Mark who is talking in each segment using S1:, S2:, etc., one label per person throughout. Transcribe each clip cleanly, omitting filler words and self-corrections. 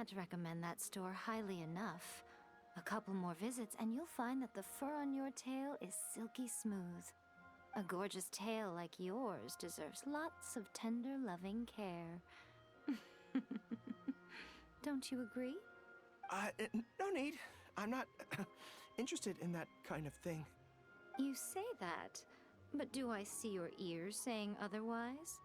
S1: can't recommend that store highly enough. A couple more visits and you'll find that the fur on your tail is silky smooth. A gorgeous tail like yours deserves lots of tender, loving care. Don't you agree?
S2: No need. I'm not interested in that kind of thing.
S1: You say that, but do I see your ears saying otherwise?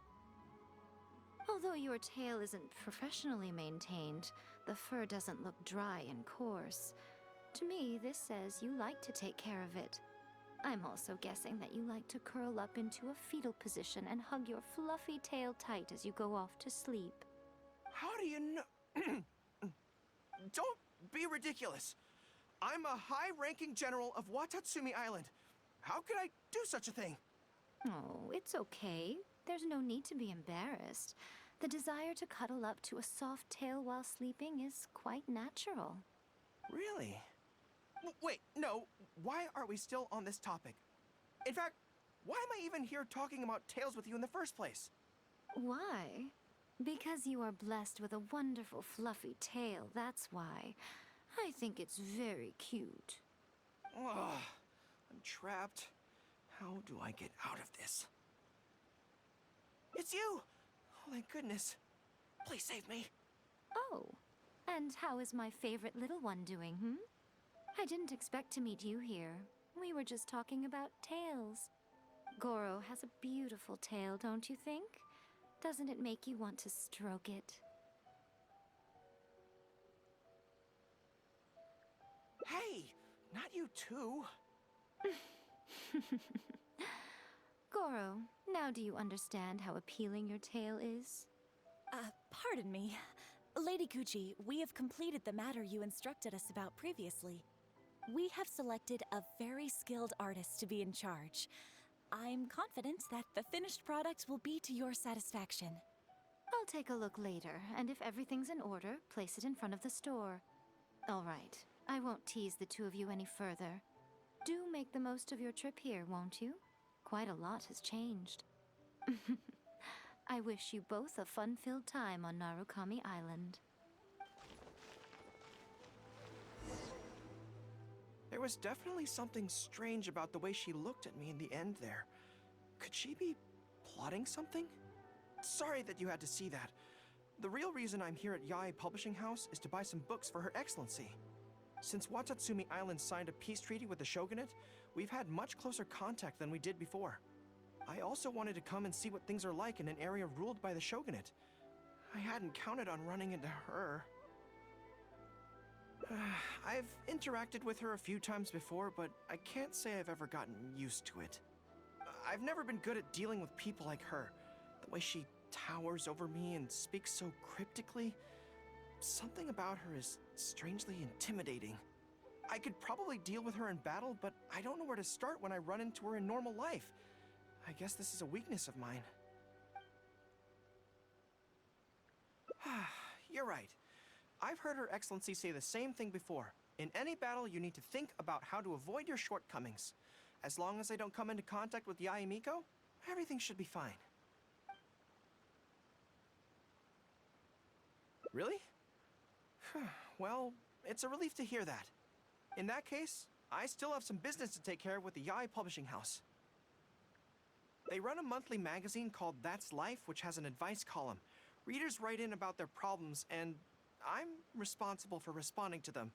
S1: Although your tail isn't professionally maintained, the fur doesn't look dry and coarse. To me, this says you like to take care of it. I'm also guessing that you like to curl up into a fetal position and hug your fluffy tail tight as you go off to sleep.
S2: How do you know? Don't be ridiculous. I'm a high-ranking general of Watatsumi Island. How could I do such a thing?
S1: Oh, it's okay. There's no need to be embarrassed. The desire to cuddle up to a soft tail while sleeping is quite natural.
S2: Really? Wait, no. Why are we still on this topic? In fact, why am I even here talking about tails with you in the first place?
S1: Why? Because you are blessed with a wonderful fluffy tail, that's why. I think it's very cute.
S2: Ugh, I'm trapped. How do I get out of this? It's you! Oh, thank goodness. Please save me.
S1: Oh, and how is my favorite little one doing, I didn't expect to meet you here. We were just talking about tails. Goro has a beautiful tail, don't you think? Doesn't it make you want to stroke it?
S2: Hey, not you too.
S1: Goro, now do you understand how appealing your tail is?
S3: Pardon me. Lady Gucci, we have completed the matter you instructed us about previously. We have selected a very skilled artist to be in charge. I'm confident that the finished product will be to your satisfaction.
S1: I'll take a look later, and if everything's in order, place it in front of the store. All right, I won't tease the two of you any further. Do make the most of your trip here, won't you? Quite a lot has changed. I wish you both a fun-filled time on Narukami Island.
S2: There was definitely something strange about the way she looked at me in the end there. Could she be plotting something? Sorry that you had to see that. The real reason I'm here at Yae Publishing House is to buy some books for Her Excellency. Since Watatsumi Island signed a peace treaty with the shogunate, we've had much closer contact than we did before. I also wanted to come and see what things are like in an area ruled by the shogunate. I hadn't counted on running into her. I've interacted with her a few times before, but I can't say I've ever gotten used to it. I've never been good at dealing with people like her. The way she towers over me and speaks so cryptically. Something about her is strangely intimidating. I could probably deal with her in battle, but I don't know where to start when I run into her in normal life. I guess this is a weakness of mine. You're right. I've heard Her Excellency say the same thing before. In any battle, you need to think about how to avoid your shortcomings. As long as I don't come into contact with Yae Miko, everything should be fine. Really? Well, it's a relief to hear that. In that case, I still have some business to take care of with the Yae Publishing House. They run a monthly magazine called That's Life, which has an advice column. Readers write in about their problems, and I'm responsible for responding to them.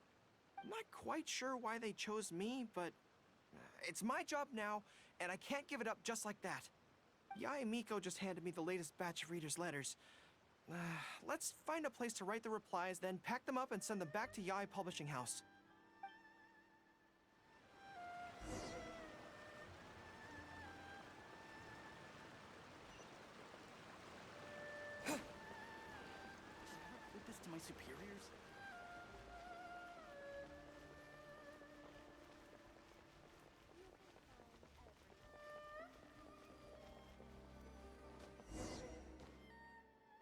S2: I'm not quite sure why they chose me, but it's my job now, and I can't give it up just like that. Yae Miko just handed me the latest batch of readers' letters. Let's find a place to write the replies, then pack them up and send them back to Yae Publishing House.
S4: This to my superiors?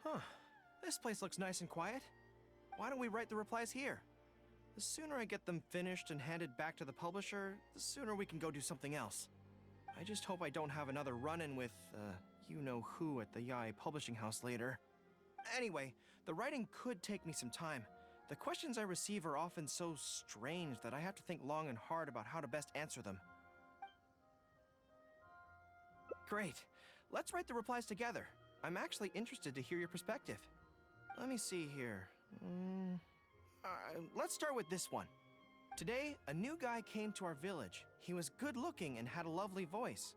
S2: Huh. This place looks nice and quiet. Why don't we write the replies here? The sooner I get them finished and handed back to the publisher, the sooner we can go do something else. I just hope I don't have another run-in with, you-know-who at the Yae Publishing House later. Anyway, the writing could take me some time. The questions I receive are often so strange that I have to think long and hard about how to best answer them. Great. Let's write the replies together. I'm actually interested to hear your perspective. Let me see here. Let's start with this one. Today, a new guy came to our village. He was good-looking and had a lovely voice.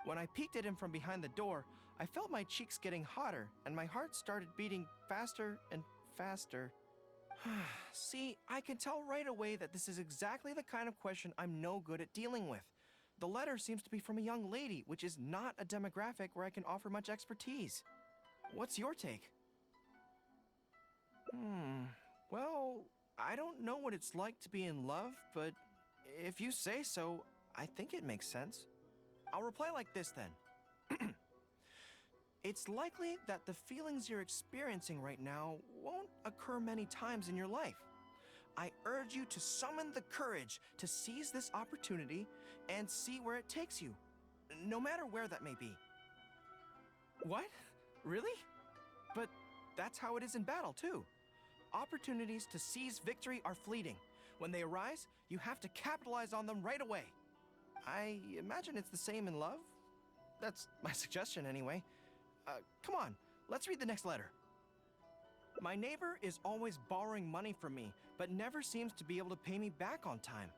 S2: When I peeked at him from behind the door, I felt my cheeks getting hotter, and my heart started beating faster and faster. See, I can tell right away that this is exactly the kind of question I'm no good at dealing with. The letter seems to be from a young lady, which is not a demographic where I can offer much expertise. What's your take? Well, I don't know what it's like to be in love, but if you say so, I think it makes sense. I'll reply like this then. It's likely that the feelings you're experiencing right now won't occur many times in your life. I urge you to summon the courage to seize this opportunity and see where it takes you, no matter where that may be. What? Really? But that's how it is in battle, too. Opportunities to seize victory are fleeting. When they arise, you have to capitalize on them right away. I imagine it's the same in love. That's my suggestion, anyway. Come on, let's read the next letter. My neighbor is always borrowing money from me, but never seems to be able to pay me back on time.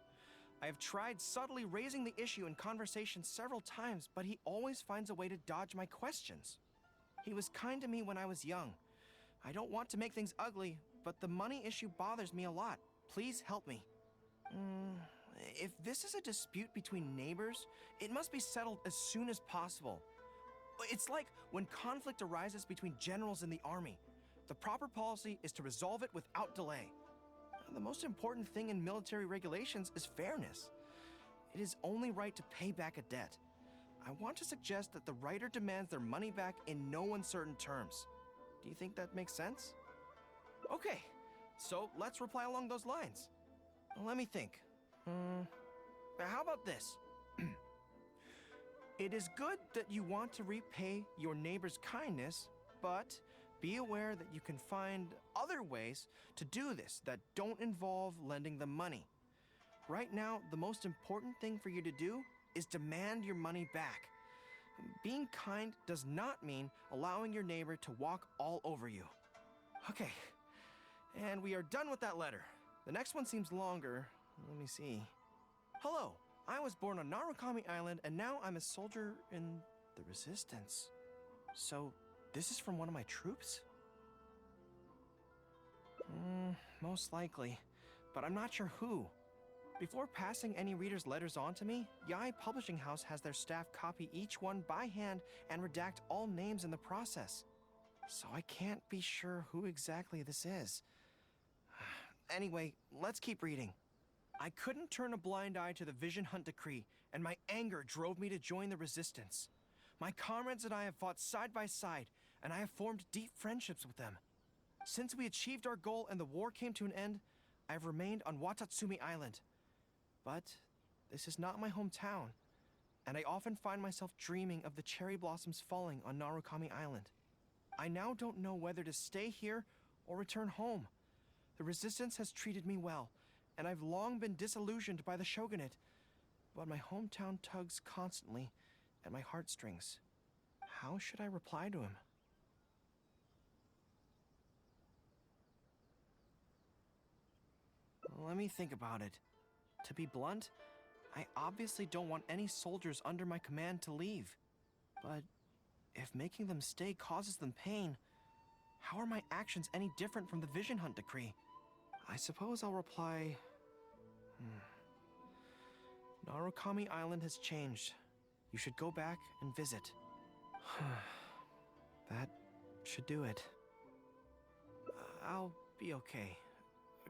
S2: I have tried subtly raising the issue in conversation several times, but he always finds a way to dodge my questions. He was kind to me when I was young. I don't want to make things ugly, but the money issue bothers me a lot. Please help me. If this is a dispute between neighbors, it must be settled as soon as possible. It's like when conflict arises between generals in the army. The proper policy is to resolve it without delay. The most important thing in military regulations is fairness. It is only right to pay back a debt. I want to suggest that the writer demands their money back in no uncertain terms. Do you think that makes sense? Okay, so let's reply along those lines. Let me think. How about this? It is good that you want to repay your neighbor's kindness, but be aware that you can find other ways to do this that don't involve lending them money. Right now, the most important thing for you to do is demand your money back. Being kind does not mean allowing your neighbor to walk all over you. Okay, and we are done with that letter. The next one seems longer. Let me see. Hello, I was born on Narukami Island, and now I'm a soldier in the Resistance. So, this is from one of my troops? Most likely, but I'm not sure who. Before passing any reader's letters on to me, Yae Publishing House has their staff copy each one by hand and redact all names in the process. So I can't be sure who exactly this is. Anyway, let's keep reading. I couldn't turn a blind eye to the Vision Hunt decree, and my anger drove me to join the Resistance. My comrades and I have fought side by side, and I have formed deep friendships with them. Since we achieved our goal and the war came to an end, I have remained on Watatsumi Island. But this is not my hometown, and I often find myself dreaming of the cherry blossoms falling on Narukami Island. I now don't know whether to stay here or return home. The Resistance has treated me well, and I've long been disillusioned by the shogunate, but my hometown tugs constantly at my heartstrings. How should I reply to him? Let me think about it. To be blunt, I obviously don't want any soldiers under my command to leave. But if making them stay causes them pain, how are my actions any different from the Vision Hunt decree? I suppose I'll reply... Narukami Island has changed. You should go back and visit. That should do it. I'll be okay.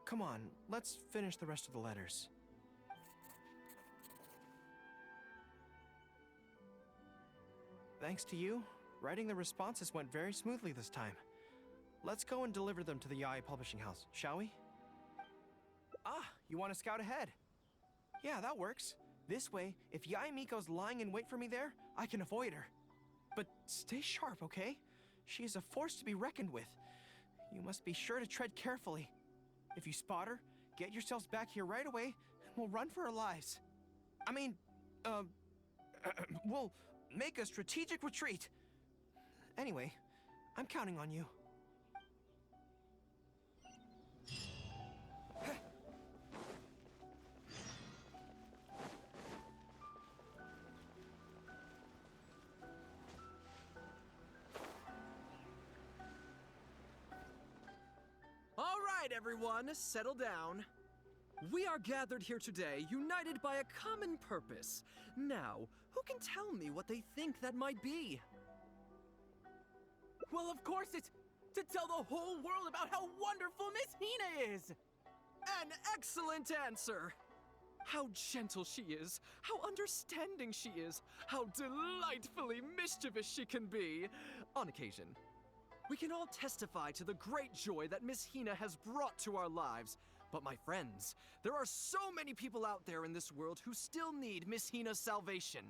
S2: Come on, let's finish the rest of the letters. Thanks to you, writing the responses went very smoothly this time. Let's go and deliver them to the Yae Publishing House, shall we? Ah, you want to scout ahead? Yeah, that works. This way, if Yae Miko's lying in wait for me there, I can avoid her. But stay sharp, okay? She is a force to be reckoned with. You must be sure to tread carefully. If you spot her, get yourselves back here right away, and we'll run for our lives. I mean, we'll make a strategic retreat. Anyway, I'm counting on you.
S5: All right, everyone, settle down. We are gathered here today, united by a common purpose. Now, who can tell me what they think that might be?
S4: Well, of course it's to tell the whole world about how wonderful Miss Hina is!
S5: An excellent answer! How gentle she is, how understanding she is, how delightfully mischievous she can be, on occasion. We can all testify to the great joy that Miss Hina has brought to our lives. But my friends, there are so many people out there in this world who still need Miss Hina's salvation.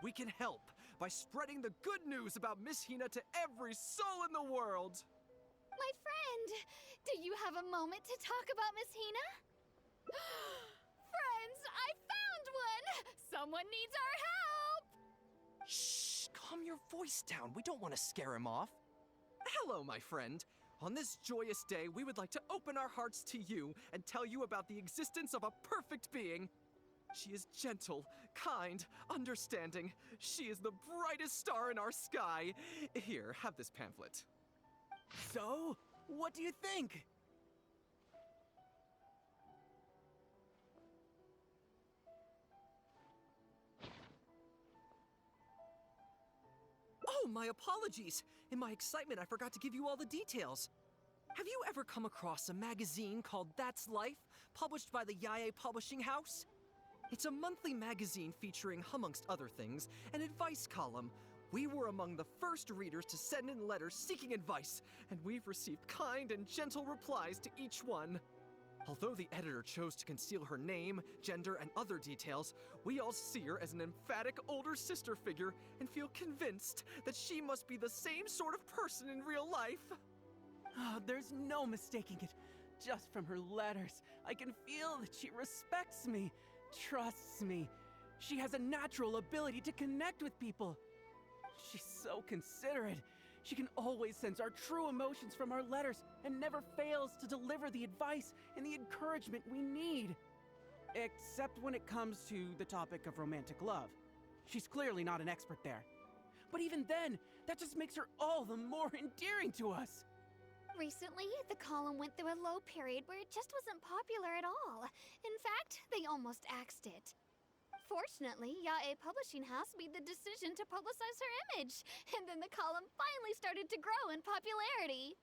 S5: We can help by spreading the good news about Miss Hina to every soul in the world.
S6: My friend, do you have a moment to talk about Miss Hina? Friends, I found one! Someone needs our help!
S5: Shh, calm your voice down. We don't want to scare him off. Hello, my friend. On this joyous day, we would like to open our hearts to you and tell you about the existence of a perfect being. She is gentle, kind, understanding. She is the brightest star in our sky. Here, have this pamphlet.
S4: So, what do you think?
S5: Oh, my apologies. In my excitement, I forgot to give you all the details. Have you ever come across a magazine called That's Life, published by the Yae Publishing House? It's a monthly magazine featuring, amongst other things, an advice column. We were among the first readers to send in letters seeking advice, and we've received kind and gentle replies to each one. Although the editor chose to conceal her name, gender, and other details, we all see her as an emphatic older sister figure and feel convinced that she must be the same sort of person in real life.
S4: Oh, there's no mistaking it. Just from her letters, I can feel that she respects me, trusts me. She has a natural ability to connect with people. She's so considerate. She can always sense our true emotions from our letters and never fails to deliver the advice and the encouragement we need. Except when it comes to the topic of romantic love. She's clearly not an expert there. But even then, that just makes her all the more endearing to us.
S6: Recently, the column went through a low period where it just wasn't popular at all. In fact, they almost axed it. Fortunately, Yae Publishing House made the decision to publicize her image, and then the column finally started to grow in popularity.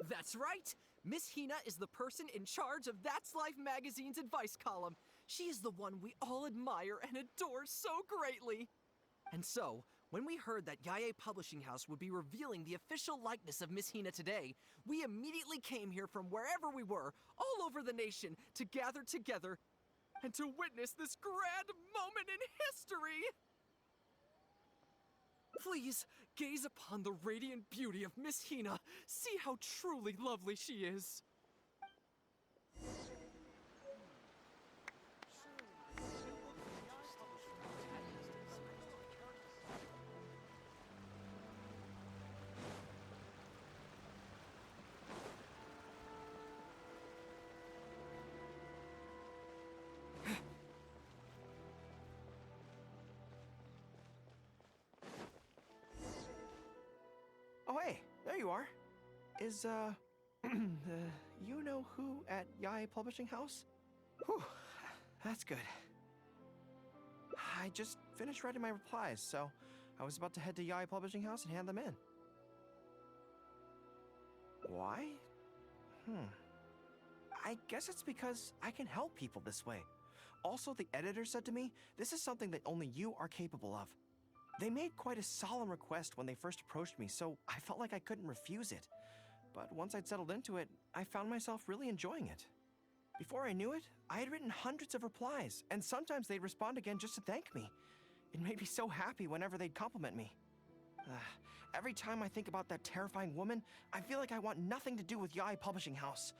S5: That's right! Miss Hina is the person in charge of That's Life magazine's advice column. She is the one we all admire and adore so greatly. And so, when we heard that Yae Publishing House would be revealing the official likeness of Miss Hina today, we immediately came here from wherever we were, all over the nation, to gather together and to witness this grand moment in history! Please, gaze upon the radiant beauty of Miss Hina. See how truly lovely she is.
S2: Oh, hey, there you are. Is, you know who at Yae Publishing House? Whew, that's good. I just finished writing my replies, so I was about to head to Yae Publishing House and hand them in. Why? I guess it's because I can help people this way. Also, the editor said to me, this is something that only you are capable of. They made quite a solemn request when they first approached me, so I felt like I couldn't refuse it. But once I'd settled into it, I found myself really enjoying it. Before I knew it, I had written hundreds of replies, and sometimes they'd respond again just to thank me. It made me so happy whenever they'd compliment me. Every time I think about that terrifying woman, I feel like I want nothing to do with Yae Publishing House.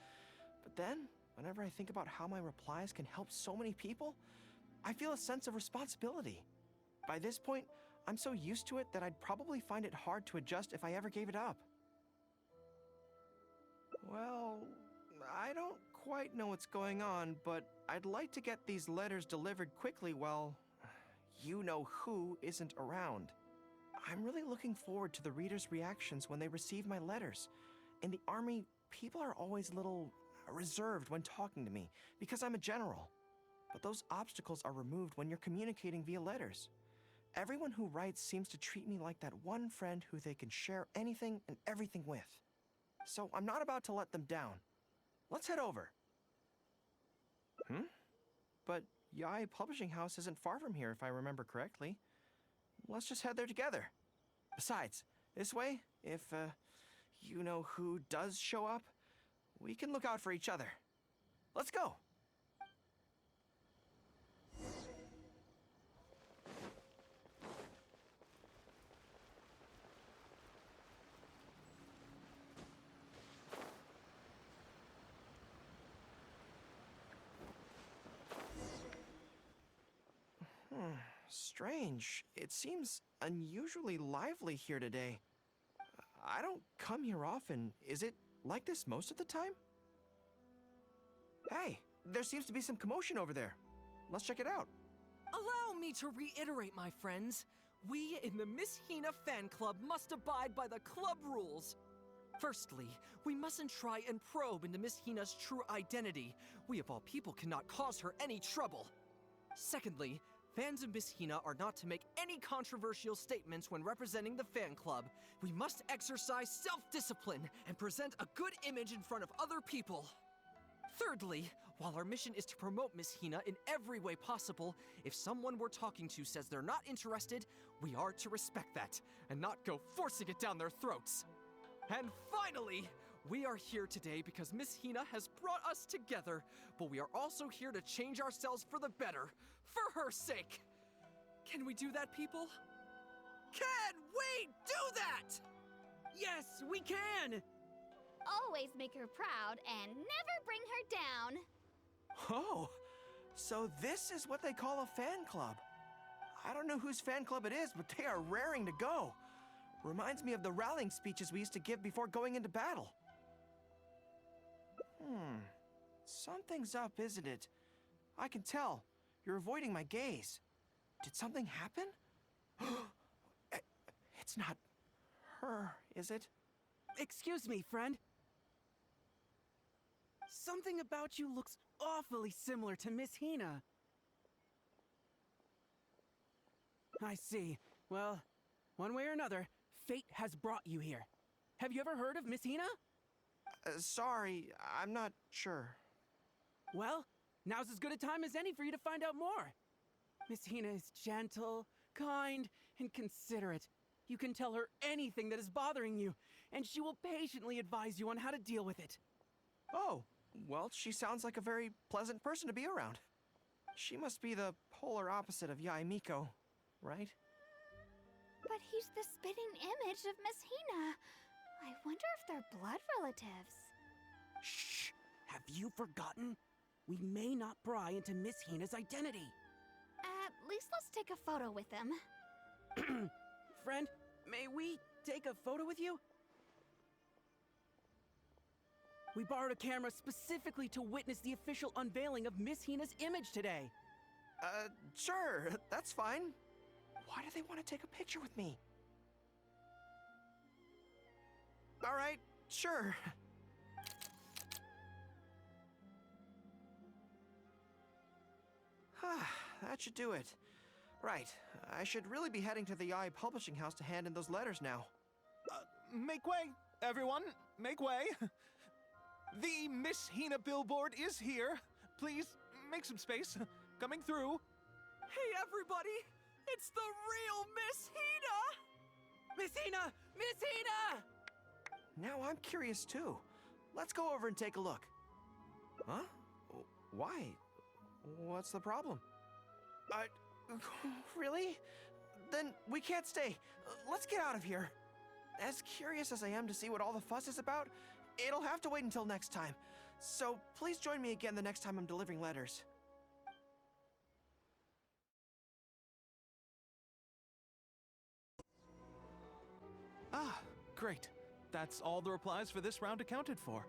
S2: But then, whenever I think about how my replies can help so many people, I feel a sense of responsibility. By this point, I'm so used to it that I'd probably find it hard to adjust if I ever gave it up. Well, I don't quite know what's going on, but I'd like to get these letters delivered quickly while you-know-who isn't around. I'm really looking forward to the readers' reactions when they receive my letters. In the army, people are always a little reserved when talking to me because I'm a general. But those obstacles are removed when you're communicating via letters. Everyone who writes seems to treat me like that one friend who they can share anything and everything with. So I'm not about to let them down. Let's head over. But Yae Publishing House isn't far from here if I remember correctly. Let's just head there together. Besides, this way, if you-know-who does show up, we can look out for each other. Let's go! Strange. It seems unusually lively here today. I don't come here often. Is it like this most of the time? Hey, there seems to be some commotion over there. Let's check it out.
S5: Allow me to reiterate, my friends. We in the Miss Hina Fan Club must abide by the club rules. Firstly, we mustn't try and probe into Miss Hina's true identity. We of all people cannot cause her any trouble. Secondly, fans of Miss Hina are not to make any controversial statements when representing the fan club. We must exercise self-discipline and present a good image in front of other people. Thirdly, while our mission is to promote Miss Hina in every way possible, if someone we're talking to says they're not interested, we are to respect that and not go forcing it down their throats. And finally, we are here today because Miss Hina has brought us together, but we are also here to change ourselves for the better, for her sake. Can we do that, people? Can we do that?
S4: Yes, we can!
S6: Always make her proud and never bring her down.
S2: Oh, so this is what they call a fan club. I don't know whose fan club it is, but they are raring to go. Reminds me of the rallying speeches we used to give before going into battle. Something's up, isn't it? I can tell. You're avoiding my gaze. Did something happen? It's not her, is it?
S4: Excuse me, friend. Something about you looks awfully similar to Miss Hina. I see. Well, one way or another, fate has brought you here. Have you ever heard of Miss Hina?
S2: Sorry, I'm not sure.
S4: Well, now's as good a time as any for you to find out more. Miss Hina is gentle, kind, and considerate. You can tell her anything that is bothering you, and she will patiently advise you on how to deal with it.
S2: Oh, well, she sounds like a very pleasant person to be around. She must be the polar opposite of Yae Miko, right?
S6: But he's the spitting image of Miss Hina. I wonder if they're blood relatives.
S4: Shh! Have you forgotten? We may not pry into Miss Hina's identity.
S6: At least let's take a photo with them.
S4: Friend, may we take a photo with you? We borrowed a camera specifically to witness the official unveiling of Miss Hina's image today.
S2: Sure, that's fine. Why do they want to take a picture with me? All right, sure. That should do it. Right, I should really be heading to the Yae Publishing House to hand in those letters now.
S7: Make way, everyone! Make way! The Miss Hina billboard is here. Please, make some space. Coming through.
S5: Hey, everybody! It's the real Miss Hina!
S4: Miss Hina! Miss Hina!
S2: Now I'm curious too. Let's go over and take a look. Huh? Why? What's the problem? Really? The Then we can't stay. Let's get out of here. As curious as I am to see what all the fuss is about, it'll have to wait until next time. So please join me again the next time I'm delivering letters.
S7: Ah, great. That's all the replies for this round accounted for.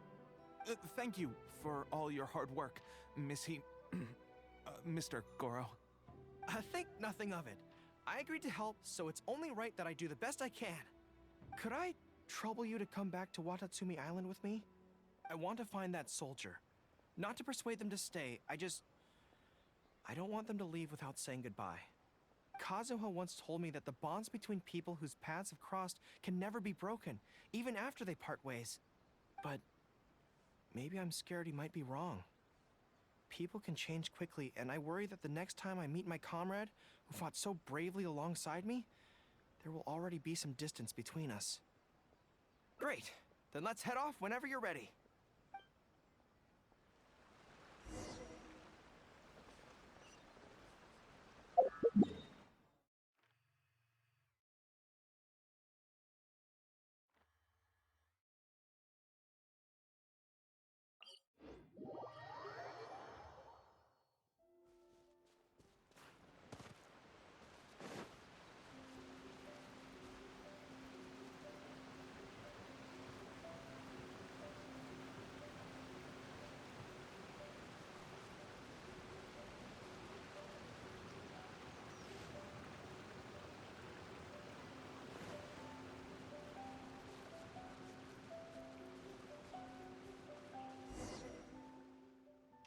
S7: Thank you for all your hard work, Mr. Goro.
S2: Think nothing of it. I agreed to help, so it's only right that I do the best I can. Could I trouble you to come back to Watatsumi Island with me? I want to find that soldier. Not to persuade them to stay, I don't want them to leave without saying goodbye. Kazuha once told me that the bonds between people whose paths have crossed can never be broken, even after they part ways. But maybe I'm scared he might be wrong. People can change quickly, and I worry that the next time I meet my comrade, who fought so bravely alongside me, there will already be some distance between us. Great! Then let's head off whenever you're ready.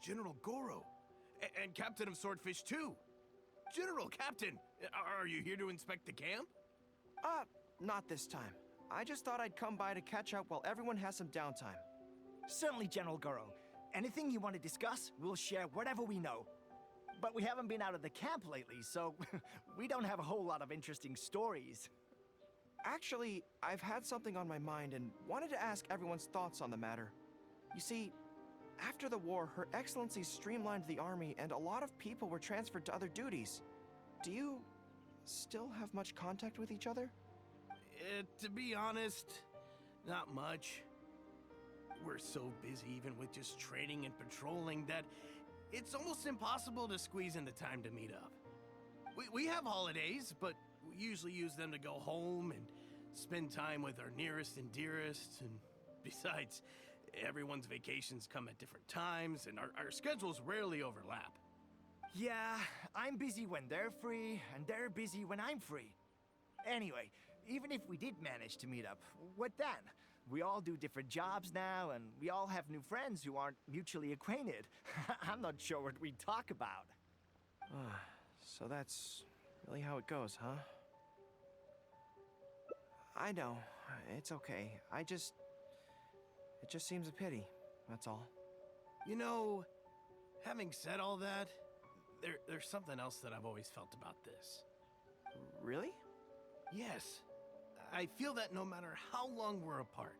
S8: General Goro, and Captain of Swordfish too. General Captain, are you here to inspect the camp?
S2: Not this time. I just thought I'd come by to catch up while everyone has some downtime.
S9: Certainly, General Goro. Anything you want to discuss, we'll share whatever we know. But we haven't been out of the camp lately, so we don't have a whole lot of interesting stories.
S2: Actually, I've had something on my mind and wanted to ask everyone's thoughts on the matter. You see, after the war, Her Excellency streamlined the army and a lot of people were transferred to other duties. Do you still have much contact with each other?
S8: To be honest, not much. We're so busy even with just training and patrolling that it's almost impossible to squeeze in the time to meet up. We have holidays, but we usually use them to go home and spend time with our nearest and dearest, and besides, everyone's vacations come at different times, and our schedules rarely overlap.
S9: Yeah, I'm busy when they're free, and they're busy when I'm free. Anyway, even if we did manage to meet up, what then? We all do different jobs now, and we all have new friends who aren't mutually acquainted. I'm not sure what we'd talk about.
S2: So that's really how it goes, huh? I know. It's okay. It just seems a pity, that's all.
S8: You know, having said all that, there's something else that I've always felt about this.
S2: Really?
S8: Yes. I feel that no matter how long we're apart,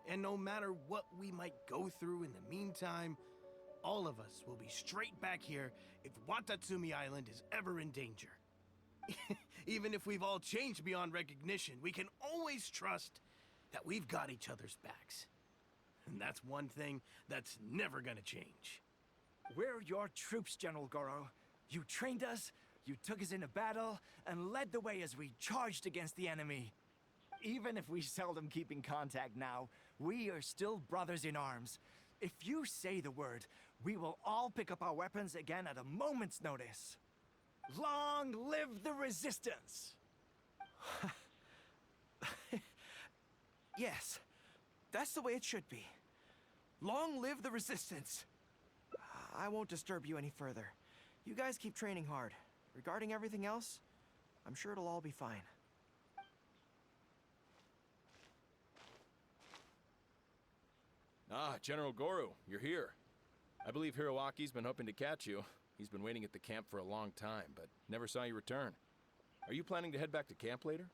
S8: and no matter what we might go through in the meantime, all of us will be straight back here if Watatsumi Island is ever in danger. Even if we've all changed beyond recognition, we can always trust that we've got each other's backs. And that's one thing that's never gonna change.
S9: We're your troops, General Goro. You trained us, you took us into battle, and led the way as we charged against the enemy. Even if we seldom keep in contact now, we are still brothers in arms. If you say the word, we will all pick up our weapons again at a moment's notice. Long live the resistance!
S2: Yes, that's the way it should be. Long live the resistance! I won't disturb you any further. You guys keep training hard. Regarding everything else, I'm sure it'll all be fine.
S10: Ah, General Goro, you're here. I believe Hiroaki's been hoping to catch you. He's been waiting at the camp for a long time, but never saw you return. Are you planning to head back to camp later?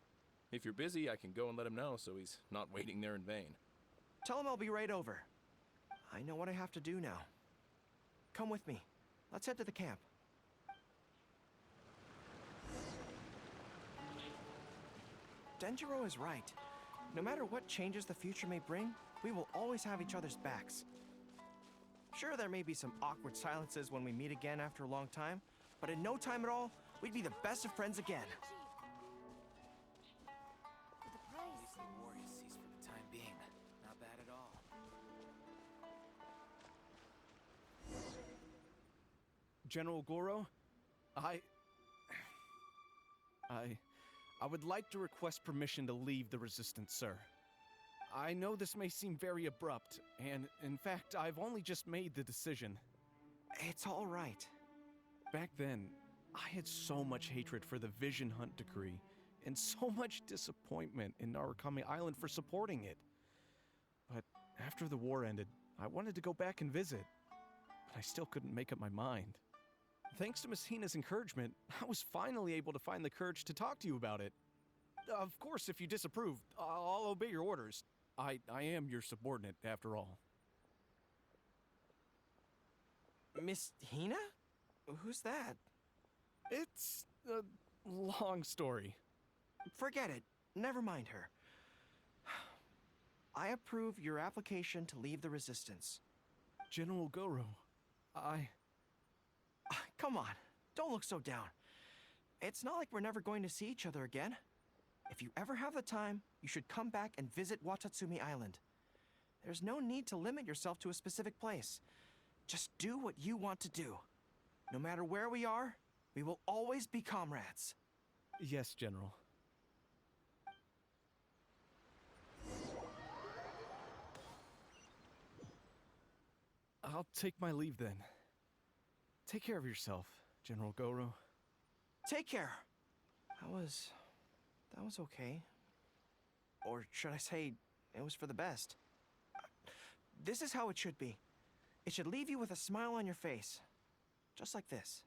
S10: If you're busy, I can go and let him know so he's not waiting there in vain.
S2: Tell him I'll be right over. I know what I have to do now. Come with me. Let's head to the camp. Denjiro is right. No matter what changes the future may bring, we will always have each other's backs. Sure, there may be some awkward silences when we meet again after a long time, but in no time at all, we'd be the best of friends again.
S9: Warriors cease for the time being. Not bad at all.
S4: General Goro, I would like to request permission to leave the Resistance, sir. I know this may seem very abrupt, and in fact, I've only just made the decision.
S2: It's all right.
S4: Back then, I had so much hatred for the Vision Hunt decree, and so much disappointment in Narukami Island for supporting it. But after the war ended, I wanted to go back and visit, but I still couldn't make up my mind. Thanks to Miss Hina's encouragement, I was finally able to find the courage to talk to you about it. Of course, if you disapprove, I'll obey your orders. I am your subordinate, after all.
S2: Miss Hina? Who's that?
S4: It's a long story.
S2: Forget it. Never mind her. I approve your application to leave the Resistance.
S4: General Goro,
S2: Come on, don't look so down. It's not like we're never going to see each other again. If you ever have the time, you should come back and visit Watatsumi Island. There's no need to limit yourself to a specific place. Just do what you want to do. No matter where we are, we will always be comrades.
S4: Yes, General. I'll take my leave then. Take care of yourself, General Goro.
S2: Take care. That was okay. Or should I say, it was for the best. This is how it should be. It should leave you with a smile on your face. Just like this.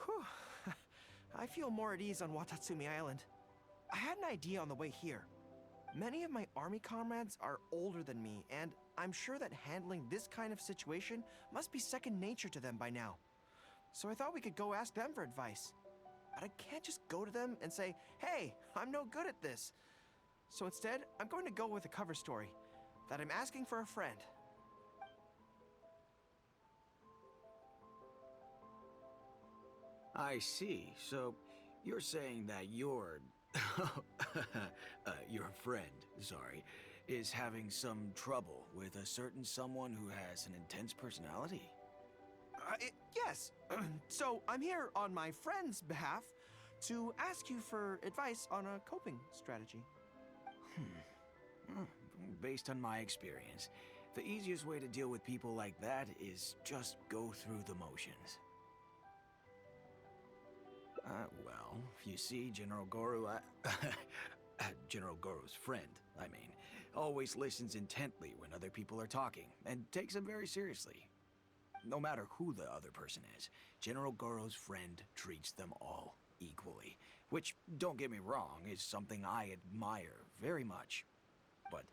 S2: Whew. I feel more at ease on Watatsumi Island. I had an idea on the way here. Many of my army comrades are older than me, and I'm sure that handling this kind of situation must be second nature to them by now. So I thought we could go ask them for advice. But I can't just go to them and say, hey, I'm no good at this. So instead, I'm going to go with a cover story, that I'm asking for a friend.
S9: I see. So, you're saying that your friend, sorry, is having some trouble with a certain someone who has an intense personality?
S2: Yes. So I'm here on my friend's behalf to ask you for advice on a coping strategy.
S9: Based on my experience, the easiest way to deal with people like that is just go through the motions. Well, you see, General Goro, General Goro's friend, I mean, always listens intently when other people are talking, and takes them very seriously. No matter who the other person is, General Goro's friend treats them all equally, which, don't get me wrong, is something I admire very much. But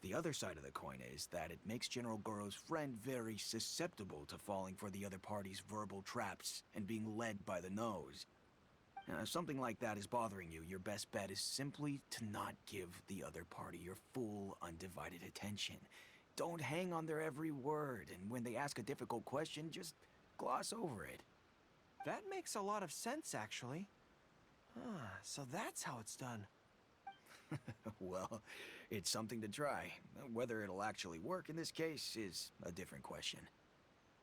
S9: the other side of the coin is that it makes General Goro's friend very susceptible to falling for the other party's verbal traps and being led by the nose. If something like that is bothering you, your best bet is simply to not give the other party your full, undivided attention. Don't hang on their every word, and when they ask a difficult question, just gloss over it.
S2: That makes a lot of sense, actually. So that's how it's done.
S9: Well, it's something to try. Whether it'll actually work in this case is a different question.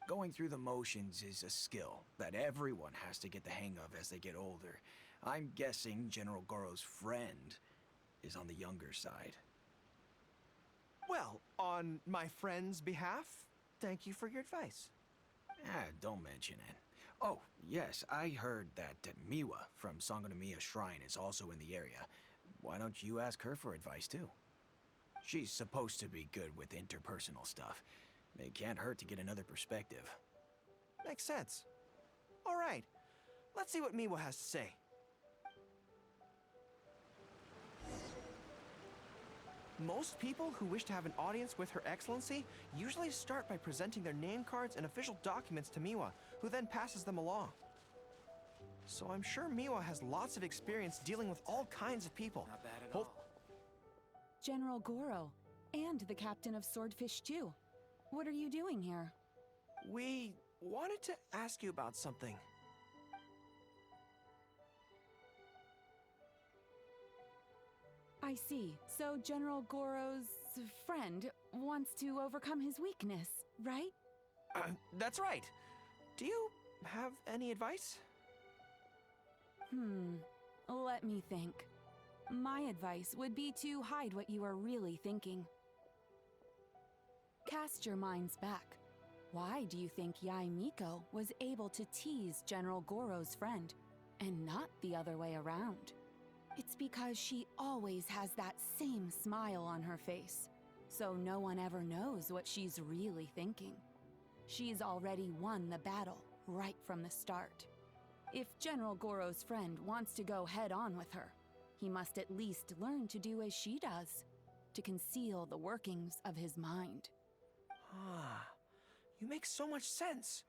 S9: Going through the motions is a skill that everyone has to get the hang of as they get older. I'm guessing General Goro's friend is on the younger side.
S2: Well, on my friend's behalf, thank you for your advice.
S9: Don't mention it. Oh, yes, I heard that Miwa from Sangonomiya Shrine is also in the area. Why don't you ask her for advice, too? She's supposed to be good with interpersonal stuff. It can't hurt to get another perspective.
S2: Makes sense. All right, let's see what Miwa has to say. Most people who wish to have an audience with Her Excellency usually start by presenting their name cards and official documents to Miwa, who then passes them along. So I'm sure Miwa has lots of experience dealing with all kinds of people.
S9: Not bad at all.
S3: General Goro, and the captain of Swordfish too. What are you doing here?
S2: We wanted to ask you about something.
S3: I see. So General Goro's friend wants to overcome his weakness, right?
S2: That's right. Do you have any advice?
S3: Let me think. My advice would be to hide what you are really thinking. Cast your minds back. Why do you think Yae Miko was able to tease General Goro's friend, and not the other way around? It's because she always has that same smile on her face, so no one ever knows what she's really thinking. She's already won the battle right from the start. If General Goro's friend wants to go head-on with her, he must at least learn to do as she does, to conceal the workings of his mind.
S2: You make so much sense.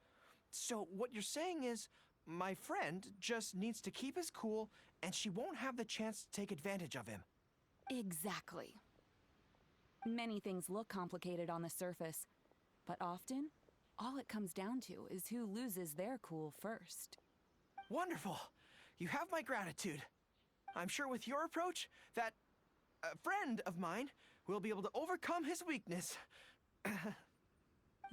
S2: So what you're saying is, my friend just needs to keep his cool, and she won't have the chance to take advantage of him.
S3: Exactly. Many things look complicated on the surface, but often, all it comes down to is who loses their cool first.
S2: Wonderful. You have my gratitude. I'm sure with your approach, that friend of mine will be able to overcome his weakness.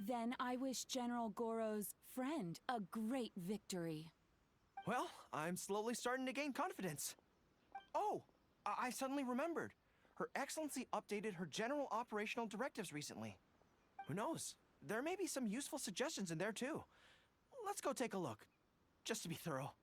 S3: Then I wish General Goro's friend a great victory.
S2: Well, I'm slowly starting to gain confidence. Oh, I suddenly remembered. Her Excellency updated her general operational directives recently. Who knows? There may be some useful suggestions in there too. Let's go take a look, just to be thorough.